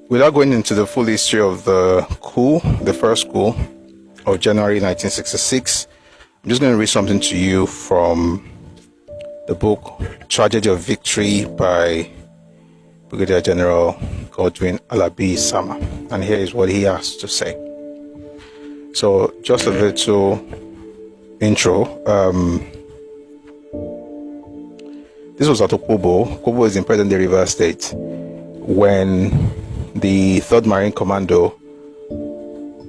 Without going into the full history of the coup, the first coup of January 1966, I'm just going to read something to you from the book Tragedy of Victory by Brigadier General Godwin Alabi Sama. And here is what he has to say. So, just a little intro. This was at Okobo. Okobo is in present-day Rivers State, when the 3rd Marine Commando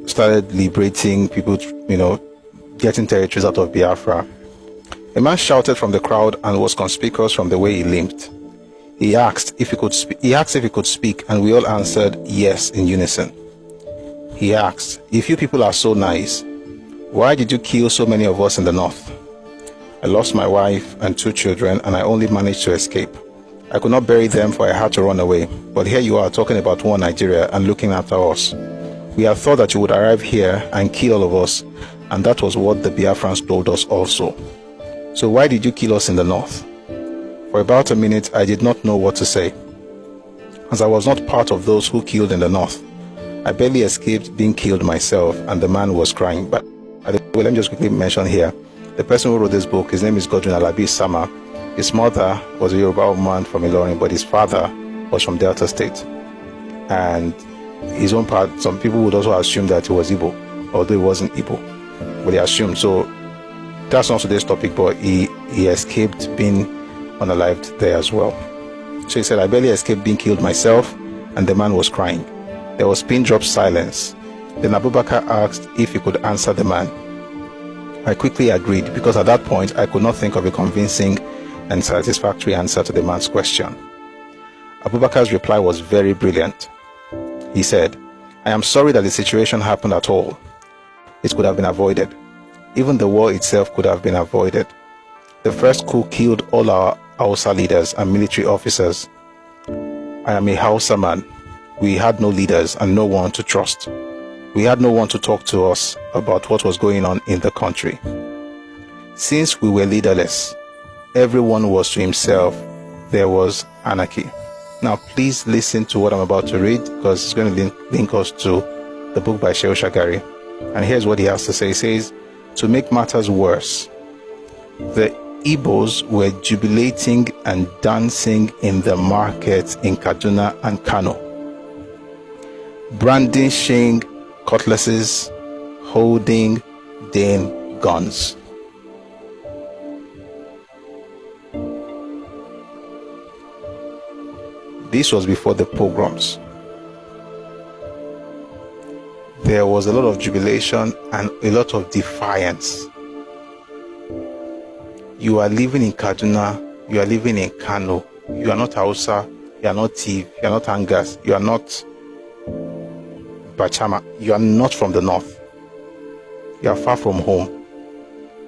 started liberating people, getting territories out of Biafra. A man shouted from the crowd and was conspicuous from the way he limped. He asked if he could speak, and we all answered yes in unison. He asked, "If you people are so nice, why did you kill so many of us in the north? I lost my wife and 2 children, and I only managed to escape. I could not bury them, for I had to run away. But here you are talking about one Nigeria and looking after us. We had thought that you would arrive here and kill all of us, and that was what the Biafrans told us also. So why did you kill us in the north?" For about a minute, I did not know what to say, as I was not part of those who killed in the north. I barely escaped being killed myself, and the man was crying. But let me just quickly mention here, the person who wrote this book, his name is Godwin Alabi Sama. His mother was a Yoruba woman from Ilorin, but his father was from Delta State. And his own part, some people would also assume that he was Igbo, although he wasn't Igbo, but they assumed. So that's not today's topic, but he escaped being unalived there as well. So he said, "I barely escaped being killed myself," and the man was crying. There was pin-drop silence. Then Abubakar asked if he could answer the man. I quickly agreed, because at that point I could not think of a convincing and satisfactory answer to the man's question. Abubakar's reply was very brilliant. He said, "I am sorry that the situation happened at all. It could have been avoided. Even the war itself could have been avoided. The first coup killed all our Hausa leaders and military officers. I am a Hausa man. We had no leaders and no one to trust. We had no one to talk to us about what was going on in the country. Since we were leaderless, everyone was to himself. There was anarchy." Now, please listen to what I'm about to read, because it's going to link us to the book by Shehu Shagari. And here's what he has to say. He says, "To make matters worse, the Igbos were jubilating and dancing in the markets in Kaduna and Kano, brandishing cutlasses, holding Dane guns. This was before the Pogroms. There was a lot of jubilation and a lot of defiance. You are living in Kaduna, you are living in Kano, you are not Hausa, you are not Tiv, you are not Angas, you are not Bachama, you are not from the north. You are far from home.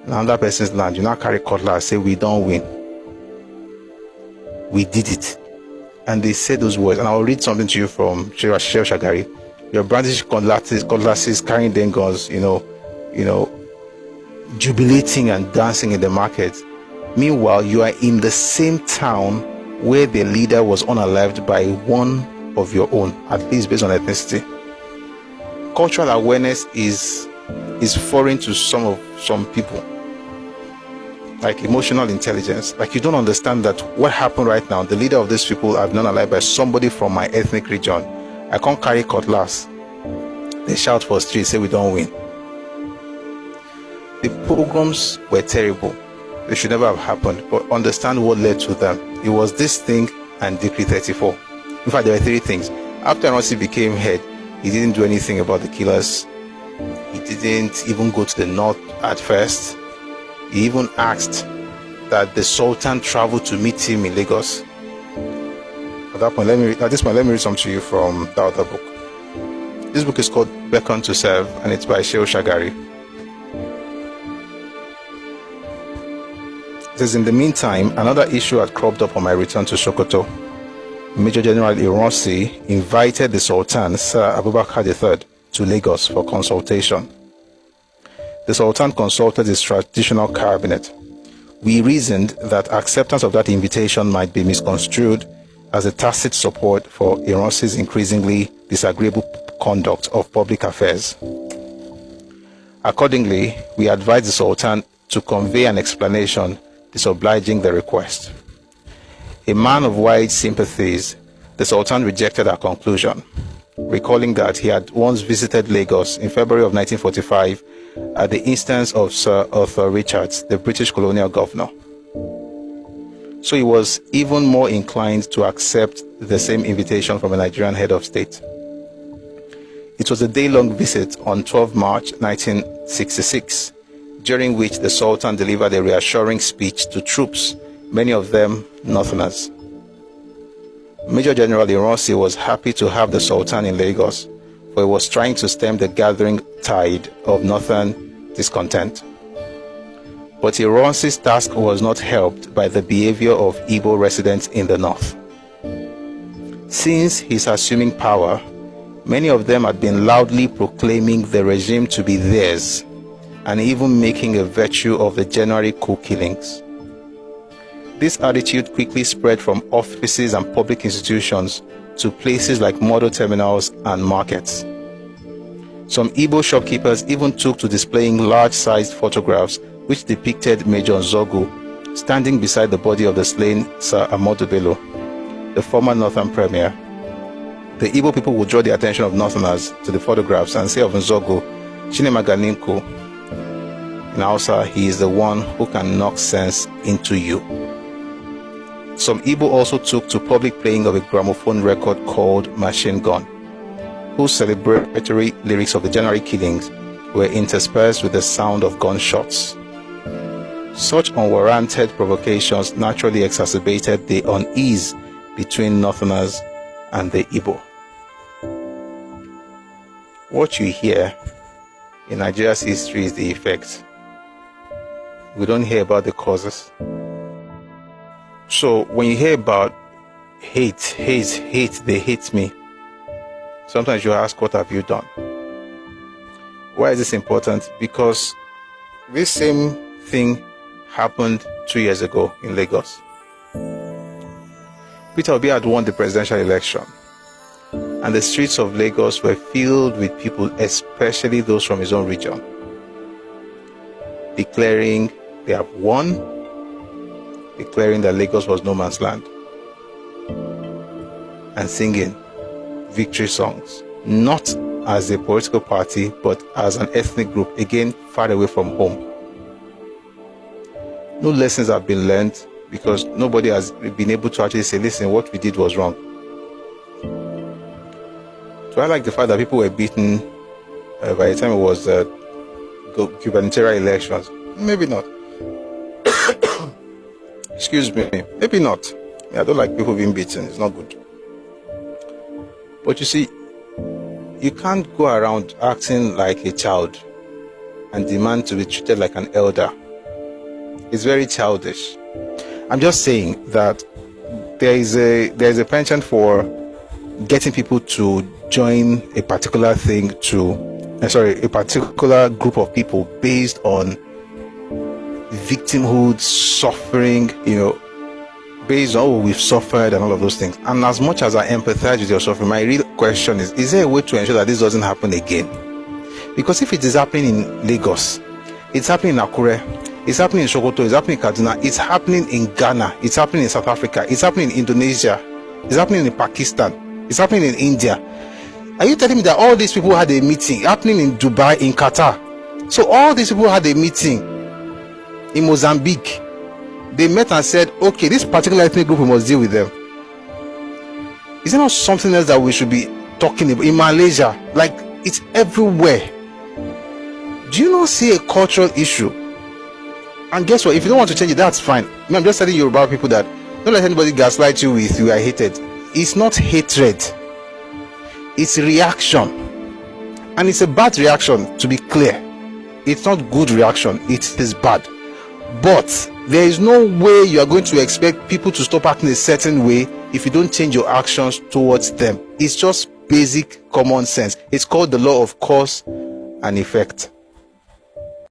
Another person's land, you now carry cutlass, say, 'We don't win. We did it.'" And they said those words, and I will read something to you from Shehu Shagari. "Your brandishing cutlasses, carrying them guns, jubilating and dancing in the market. Meanwhile, you are in the same town where the leader was unalived by one of your own, at least based on ethnicity." Cultural awareness is foreign to some people, like emotional intelligence. Like, you don't understand that what happened right now, the leader of these people have been unalived by somebody from my ethnic region. I can't carry cutlass. They shout for street, say we don't win. The Pogroms were terrible. They should never have happened, but understand what led to them. It was this thing and Decree 34. In fact, there were 3 things. After Anansi became head, he didn't do anything about the killers. He didn't even go to the north at first. He even asked that the Sultan travel to meet him in Lagos. At this point, let me read something to you from the other book. This book is called Beckon to Serve, and it's by Shehu Shagari. It says, "In the meantime, another issue had cropped up on my return to Sokoto. Major General Ironsi invited the Sultan, Sir Abubakar III, to Lagos for consultation. The Sultan consulted his traditional cabinet. We reasoned that acceptance of that invitation might be misconstrued as a tacit support for Iran's increasingly disagreeable conduct of public affairs. Accordingly, we advised the Sultan to convey an explanation disobliging the request. A man of wide sympathies, the Sultan rejected our conclusion, recalling that he had once visited Lagos in February of 1945 at the instance of Sir Arthur Richards, the British colonial governor. So he was even more inclined to accept the same invitation from a Nigerian head of state. It was a day-long visit on 12 March 1966, during which the Sultan delivered a reassuring speech to troops, many of them Northerners. Major General Ironsi was happy to have the Sultan in Lagos, for he was trying to stem the gathering tide of Northern discontent. But Ironsi's task was not helped by the behavior of Igbo residents in the north. Since his assuming power, many of them had been loudly proclaiming the regime to be theirs, and even making a virtue of the January coup killings. This attitude quickly spread from offices and public institutions to places like model terminals and markets. Some Igbo shopkeepers even took to displaying large-sized photographs which depicted Major Nzogu standing beside the body of the slain Sir Ahmadu Bello, the former Northern Premier. The Igbo people would draw the attention of Northerners to the photographs and say of Nzogu, Chinemaganinko, in Hausa, he is the one who can knock sense into you. Some Igbo also took to public playing of a gramophone record called Machine Gun, whose celebratory lyrics of the January killings were interspersed with the sound of gunshots. Such unwarranted provocations naturally exacerbated the unease between Northerners and the Igbo. What you hear in Nigeria's history is the effect. We don't hear about the causes. So when you hear about hate, they hate me, sometimes you ask, what have you done? Why is this important? Because this same thing happened 2 years ago in Lagos. Peter Obi had won the presidential election, and the streets of Lagos were filled with people, especially those from his own region, declaring they have won, declaring that Lagos was no man's land, and singing victory songs, not as a political party, but as an ethnic group, again, far away from home. No lessons have been learned because nobody has been able to actually say, listen, what we did was wrong. So I like the fact that people were beaten by the time it was gubernatorial elections. Maybe not. Excuse me. Maybe not. I don't like people being beaten. It's not good. But you see, you can't go around acting like a child and demand to be treated like an elder. It's very childish. I'm just saying that there is a penchant for getting people to join a particular thing a particular group of people based on victimhood, suffering, based on, oh, we've suffered and all of those things. And as much as I empathize with your suffering, my real question is there a way to ensure that this doesn't happen again? Because if it is happening in Lagos, it's happening in Akure, it's happening in Sokoto, it's happening in Kaduna, it's happening in Ghana, it's happening in South Africa, it's happening in Indonesia, it's happening in Pakistan, it's happening in India. Are you telling me that all these people had a meeting happening in Dubai, in Qatar? So all these people had a meeting in Mozambique. They met and said, okay, this particular ethnic group, we must deal with them. Is there not something else that we should be talking about? In Malaysia, like, it's everywhere. Do you not see a cultural issue? And guess what? If you don't want to change it, that's fine. I'm just telling you about people that don't let anybody gaslight you with you are hated. It's not hatred. It's reaction. And it's a bad reaction, to be clear. It's not good reaction. It is bad. But there is no way you are going to expect people to stop acting a certain way if you don't change your actions towards them. It's just basic common sense. It's called the law of cause and effect.